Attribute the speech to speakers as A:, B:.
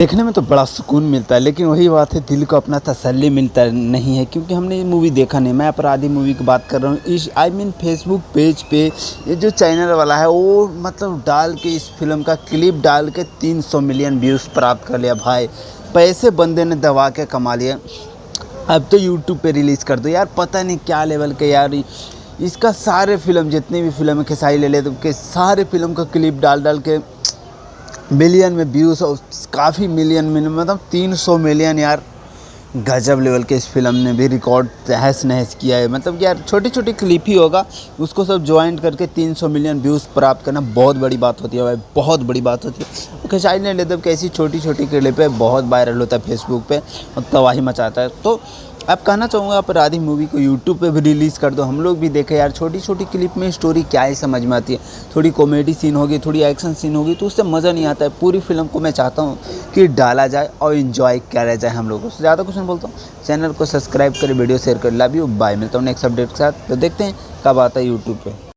A: देखने में तो बड़ा सुकून मिलता है, लेकिन वही बात है, दिल को अपना तसल्ली मिलता नहीं है, क्योंकि हमने ये मूवी देखा नहीं। मैं अपराधी मूवी की बात कर रहा हूँ। इस फेसबुक पेज पे ये जो चैनल वाला है वो मतलब डाल के इस फिल्म का क्लिप डाल के 300 मिलियन व्यूज़ प्राप्त कर लिया भाई। पैसे बंदे ने दबा के कमा लिए। अब तो यूट्यूब पे रिलीज़ कर दो यार, पता नहीं क्या लेवल के यार। इसका सारे फिल्म, जितनी भी फिल्म है खेसारी ले ले तो के सारे फिल्म का क्लिप डाल डाल के मिलियन में व्यूज़, और काफ़ी मिलियन में, मतलब 300 मिलियन यार। गजब लेवल के इस फिल्म ने भी रिकॉर्ड तहस नहस किया है। मतलब कि यार छोटी छोटी क्लिप ही होगा, उसको सब ज्वाइंट करके 300 मिलियन व्यूज़ प्राप्त करना बहुत बड़ी बात होती है भाई, बहुत बड़ी बात होती है। खेसारी ने लेदब कैसी छोटी छोटी क्लिप है, बहुत वायरल होता है फेसबुक पे और तबाही मचाता है। तो अब कहना चाहूँगा अपराधी मूवी को यूट्यूब पे भी रिलीज़ कर दो, हम लोग भी देखें यार। छोटी छोटी क्लिप में स्टोरी क्या ही समझ में आती है। थोड़ी कॉमेडी सीन होगी, थोड़ी एक्शन सीन होगी, तो उससे मज़ा नहीं आता है। पूरी फिल्म को मैं चाहता हूँ कि डाला जाए और इन्जॉय करा जाए हम लोगों से। ज़्यादा कुछ नहीं बोलता हूँ, चैनल को सब्सक्राइब करें, वीडियो शेयर करें। Love you, bye. मिलता हूँ नेक्स्ट अपडेट के साथ। तो देखते हैं कब आता है यूट्यूब पे।